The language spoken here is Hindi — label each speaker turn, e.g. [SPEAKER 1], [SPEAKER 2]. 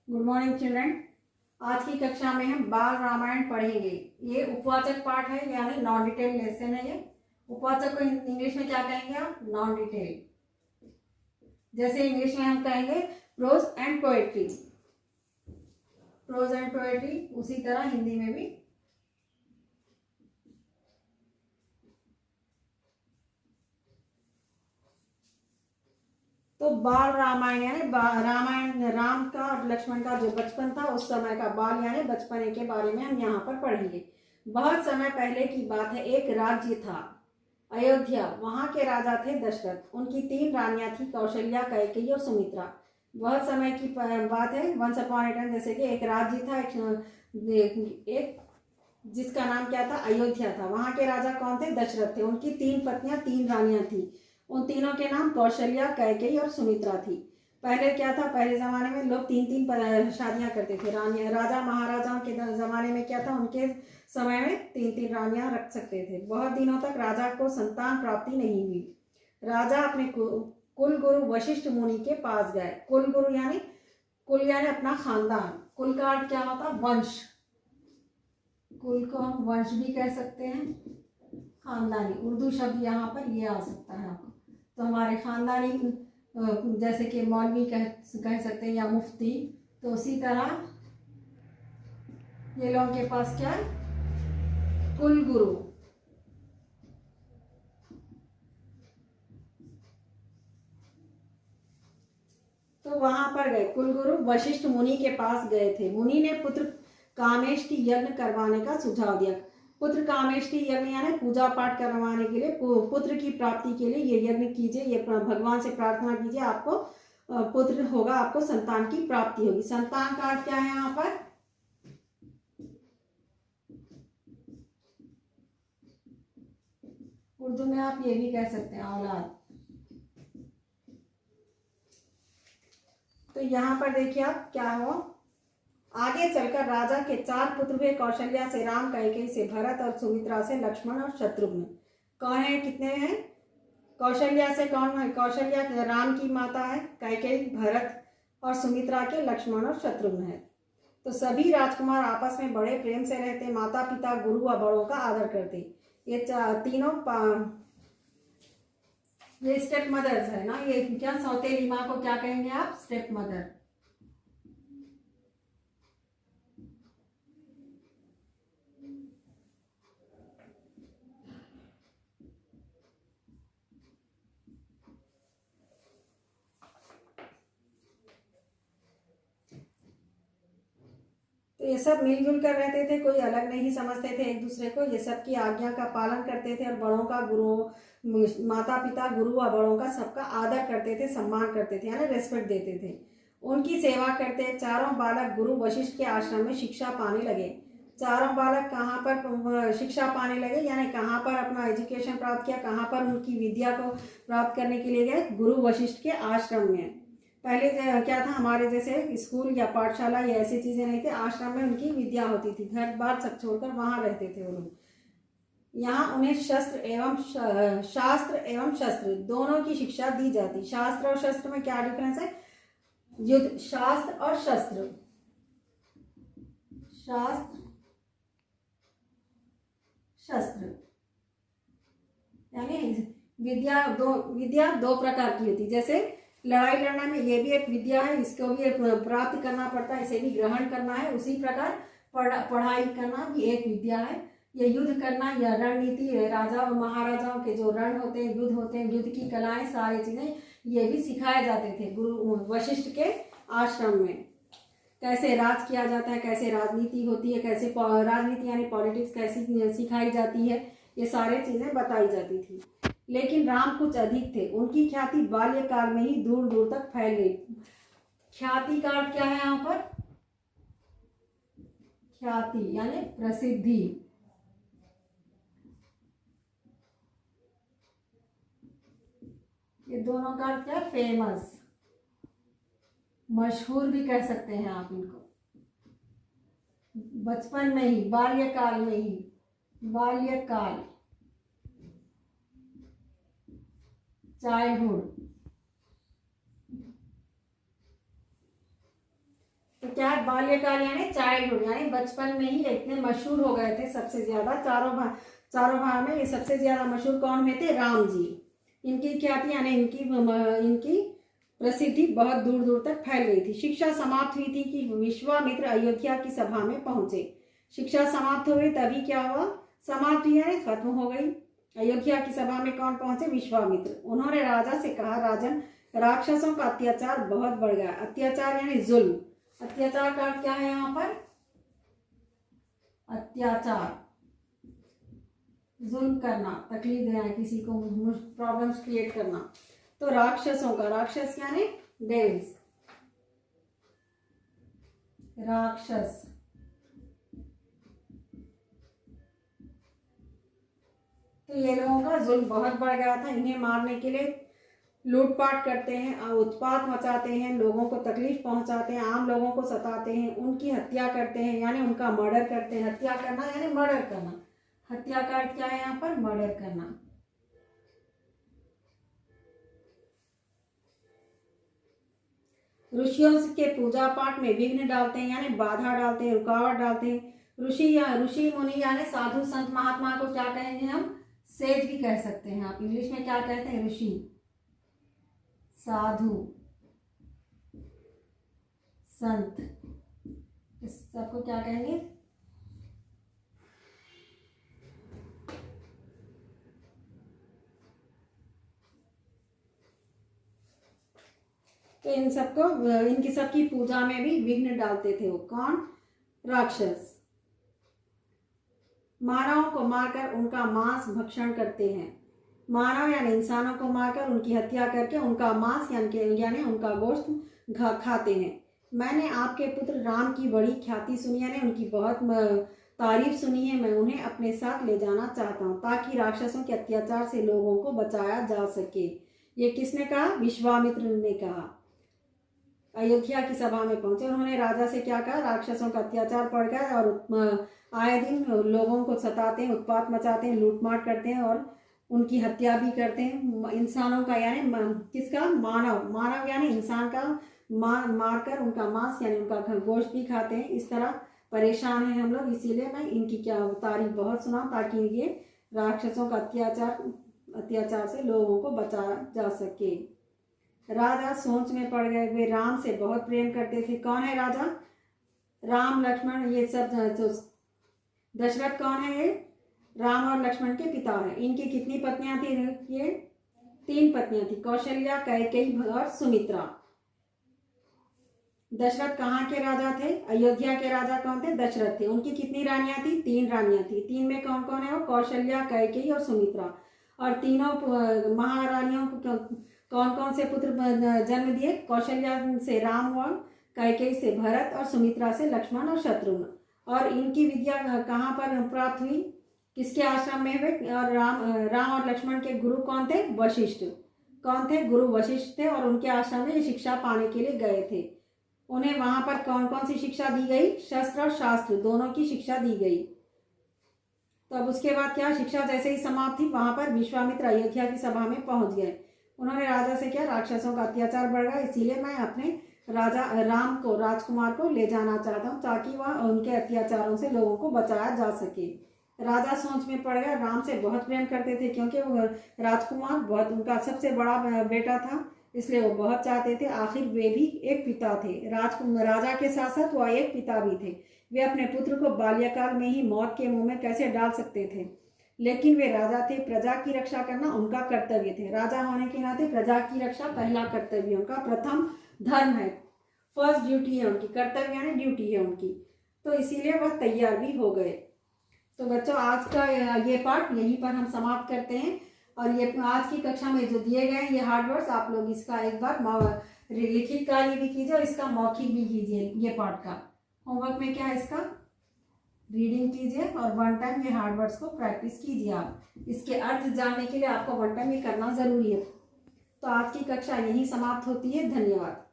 [SPEAKER 1] Good morning children. आज की कक्षा में हम बाल रामायण पढ़ेंगे। ये उपवाचक पाठ है, यानी नॉन डिटेल लेसन है। ये उपवाचक को इंग्लिश में क्या कहेंगे आप? Non detail. जैसे इंग्लिश में हम कहेंगे prose and poetry, prose and poetry, उसी तरह हिंदी में भी तो बाल रामायण यानी रामायण, राम का और लक्ष्मण का जो बचपन था उस समय का बाल यानी बचपने के बारे में हम यहाँ पर पढ़ेंगे। बहुत समय पहले की बात है, एक राज्य था अयोध्या। वहाँ के राजा थे दशरथ। उनकी 3 रानियां थी, कौशल्या, कैकेयी और सुमित्रा। बहुत समय की बात है, वंस अपॉन ए टाइम। जैसे कि एक राज्य था, एक जिसका नाम क्या था? अयोध्या था। वहाँ के राजा कौन थे? दशरथ थे। उनकी 3 पत्नियां, 3 रानियां थी। उन तीनों के नाम कौशल्या, कैकेयी और सुमित्रा थी। पहले क्या था? पहले जमाने में लोग 3-3 शादियां करते थे। रानियां, राजा महाराजाओं के जमाने में क्या था? उनके समय में 3-3 रानियां रख सकते थे। बहुत दिनों तक राजा को संतान प्राप्ति नहीं हुई। राजा अपने कुल गुरु वशिष्ठ मुनि के पास गए। कुल गुरु यानी कुल यानी अपना खानदान। कुल का अर्थ क्या होता? वंश। कुल को हम वंश भी कह सकते हैं, खानदानी। उर्दू शब्द यहाँ पर ये आ सकता है आपको। तो हमारे खानदानी, जैसे कि मौलवी कह सकते हैं, या मुफ्ती। तो उसी तरह ये लोगों के पास क्या है? कुल गुरु। तो वहां पर गए, कुल गुरु वशिष्ठ मुनि के पास गए थे। मुनि ने पुत्र कामेष्टि यज्ञ करवाने का सुझाव दिया। पुत्र कामेष्टि यज्ञ यानी पूजा पाठ करवाने के लिए, पुत्र की प्राप्ति के लिए ये यज्ञ कीजिए, ये भगवान से प्रार्थना कीजिए, आपको पुत्र होगा, आपको संतान की प्राप्ति होगी। संतान का अर्थ क्या है यहाँ पर? उर्दू में आप ये भी कह सकते हैं औलाद। तो यहाँ पर देखिए आप क्या हो, आगे चलकर राजा के 4 पुत्र हुए। कौशल्या से राम, कैकेयी से भरत और सुमित्रा से लक्ष्मण और शत्रुघ्न। कौन है? कितने हैं? कौशल्या से कौन है? कौशल्या राम की माता है, कैकेयी भरत और सुमित्रा के लक्ष्मण और शत्रुघ्न है। तो सभी राजकुमार आपस में बड़े प्रेम से रहते। माता पिता, गुरु व बड़ों का आदर करते। ये तीनों ये स्टेप मदर्स है ना। ये क्या सौतेली माँ को क्या कहेंगे आप? Step mother. तो ये सब मिलजुल कर रहते थे, कोई अलग नहीं समझते थे एक दूसरे को। ये सबकी आज्ञा का पालन करते थे और बड़ों का, गुरुओं, माता पिता, गुरु व बड़ों का सबका आदर करते थे, सम्मान करते थे, यानी रेस्पेक्ट देते थे। उनकी सेवा करते। चारों बालक गुरु वशिष्ठ के आश्रम में शिक्षा पाने लगे। चारों बालक कहाँ पर शिक्षा पाने लगे, यानी कहाँ पर अपना एजुकेशन प्राप्त किया, कहाँ पर उनकी विद्या को प्राप्त करने के लिए गए? गुरु वशिष्ठ के आश्रम में। पहले क्या था, हमारे जैसे स्कूल या पाठशाला या ऐसी चीज़ें नहीं थे। आश्रम में उनकी विद्या होती थी। घर बार सब छोड़कर वहाँ रहते थे वो लोग। यहाँ उन्हें शास्त्र एवं शस्त्र दोनों की शिक्षा दी जाती। शास्त्र और शस्त्र में क्या डिफरेंस है? युद्ध, शास्त्र और शस्त्र। शास्त्र, शस्त्र यानी विद्या दो प्रकार की होती। जैसे लड़ाई लड़ना में ये भी एक विद्या है, इसको भी प्राप्त करना पड़ता है, इसे भी ग्रहण करना है। उसी प्रकार पढ़ाई करना भी एक विद्या है। ये युद्ध करना या रणनीति, राजा और महाराजाओं के जो रण होते हैं, युद्ध होते हैं, युद्ध की कलाएं, सारी चीजें ये भी सिखाए जाते थे गुरु वशिष्ठ के आश्रम में। कैसे राज किया जाता है, कैसे राजनीति होती है, कैसे राजनीति यानी पॉलिटिक्स कैसी सिखाई जाती है, ये सारी चीजें बताई जाती थी। लेकिन राम कुछ अधिक थे। उनकी ख्याति बाल्यकाल में ही दूर दूर तक फैल गई। ख्याति का अर्थ क्या है यहाँ पर? ख्याति यानी प्रसिद्धि। ये दोनों का अर्थ क्या है? फेमस, मशहूर भी कह सकते हैं आप इनको। बचपन में ही, बाल्यकाल में ही, बाल्यकाल, चाइल्डहुड। तो क्या बाल्यकाल यानी चाइल्डहुड, यानी बचपन में ही इतने मशहूर हो गए थे सबसे ज्यादा। चारों भाई में ये सबसे ज्यादा मशहूर कौन हुए थे? राम जी। इनकी क्या थी, यानी इनकी प्रसिद्धि बहुत दूर दूर तक फैल गई थी। शिक्षा समाप्त हुई थी कि विश्वामित्र अयोध्या की सभा में पहुंचे। शिक्षा समाप्त हो गई तभी क्या हुआ? समाप्त हुई है, खत्म हो गई। अयोध्या की सभा में कौन पहुंचे? विश्वामित्र। उन्होंने राजा से कहा, राजन, राक्षसों का अत्याचार बहुत बढ़ गया। अत्याचार यानी जुल्म। अत्याचार का क्या है यहाँ पर? अत्याचार, जुल्म करना, तकलीफ देना, किसी को प्रॉब्लम्स क्रिएट करना। तो राक्षसों का, राक्षस यानी डेविल्स, राक्षस। तो ये लोगों का जुल्म बहुत बढ़ गया था। इन्हें मारने के लिए लूटपाट करते हैं, उत्पात मचाते हैं, लोगों को तकलीफ पहुंचाते हैं, आम लोगों को सताते हैं, उनकी हत्या करते हैं, यानी उनका मर्डर करते हैं। हत्या करना यानी मर्डर करना। हत्या का अर्थ क्या है यहाँ पर? मर्डर करना। ऋषियों के पूजा पाठ में विघ्न डालते हैं, यानी बाधा डालते हैं, रुकावट डालते हैं। ऋषि मुनि यानी साधु संत महात्मा को क्या कहेंगे हम? सेज भी कह सकते हैं। आप इंग्लिश में क्या कहते हैं? ऋषि, साधु, संत, इस सबको क्या कहेंगे? तो इन सबको, इनकी सबकी पूजा में भी विघ्न डालते थे वो। कौन? राक्षस। मानवों को मारकर उनका मांस भक्षण करते हैं। मानव यानी इंसानों को मारकर उनकी हत्या करके उनका मांस यानी उनका गोश्त खाते हैं। मैंने आपके पुत्र राम की बड़ी ख्याति सुनी, यानी उनकी बहुत तारीफ सुनी है। मैं उन्हें अपने साथ ले जाना चाहता हूँ ताकि राक्षसों के अत्याचार से लोगों को बचाया जा सके। ये किसने कहा? विश्वामित्र ने कहा। अयोध्या की सभा में पहुंचे, उन्होंने राजा से क्या कहा? राक्षसों का अत्याचार बढ़ गया और आए दिन लोगों को सताते हैं, उत्पात मचाते हैं, लूटमाट करते हैं और उनकी हत्या भी करते हैं। इंसानों का यानी किसका? मानव यानी इंसान का मारकर उनका मांस यानी उनका गोश्त भी खाते हैं। इस तरह परेशान हैं हम लोग, इसीलिए मैं इनकी क्या तारीफ बहुत सुना ताकि ये राक्षसों का अत्याचार से लोगों को बचाया जा सके। राजा सोच में पड़ गए। वे राम से बहुत प्रेम करते थे। कौन है राजा? राम, लक्ष्मण, ये सब। दशरथ कौन है? ये राम और लक्ष्मण के पिता है। इनकी कितनी पत्नियां थी? ये 3 पत्नियां थी, कौशल्या, कैकेयी और सुमित्रा। दशरथ कहाँ के राजा थे? अयोध्या के राजा कौन थे? दशरथ थे। उनकी कितनी रानियां थी? 3 रानियां थी। 3 में कौन कौन है? वो कौशल्या, कैकेयी और सुमित्रा। और तीनों महारानियों को कौन कौन से पुत्र जन्म दिए? कौशल्या से राम हुआ, कैकेयी से भरत और सुमित्रा से लक्ष्मण और शत्रुघ्न। और इनकी विद्या कहाँ पर प्राप्त हुई? किसके आश्रम में हुए? और राम और लक्ष्मण के गुरु कौन थे? वशिष्ठ। कौन थे? गुरु वशिष्ठ थे। और उनके आश्रम में शिक्षा पाने के लिए गए थे। उन्हें वहां पर कौन कौन सी शिक्षा दी गई? शस्त्र और शास्त्र दोनों की शिक्षा दी गई। तो अब उसके बाद क्या? शिक्षा जैसे ही समाप्त थी, वहां पर विश्वामित्र अयोध्या की सभा में पहुंच गए। उन्होंने राजा से क्या? राक्षसों का अत्याचार बढ़ गया, इसीलिए मैं अपने राजा राम को, राजकुमार को ले जाना चाहता हूँ ताकि वह उनके अत्याचारों से लोगों को बचाया जा सके। राजा सोच में पड़ गया। राम से बहुत प्रेम करते थे क्योंकि वो राजकुमार बहुत उनका सबसे बड़ा बेटा था, इसलिए वो बहुत चाहते थे। आखिर वे भी एक पिता थे। राजा के साथ साथ वह एक पिता भी थे। वे अपने पुत्र को बाल्यकाल में ही मौत के मुंह में कैसे डाल सकते थे? लेकिन वे राजा थे, प्रजा की रक्षा करना उनका कर्तव्य थे। राजा होने के नाते प्रजा की रक्षा पहला कर्तव्य उनका, प्रथम धर्म है, फर्स्ट ड्यूटी है उनकी। कर्तव्य यानी ड्यूटी है उनकी। तो इसीलिए वह तैयार भी हो गए। तो बच्चों, आज का ये पार्ट यहीं पर हम समाप्त करते हैं। और ये आज की कक्षा में जो दिए गए हैं ये हार्ड वर्ड्स, आप लोग इसका एक बार लिखित कार्य भी कीजिए और इसका मौखिक भी कीजिए। ये पार्ट का होमवर्क में क्या है? इसका रीडिंग कीजिए और 1 टाइम ये हार्ड वर्ड्स को प्रैक्टिस कीजिए। आप इसके अर्थ जानने के लिए आपको 1 टाइम ये करना जरूरी है। तो आज की कक्षा यहीं समाप्त होती है। धन्यवाद।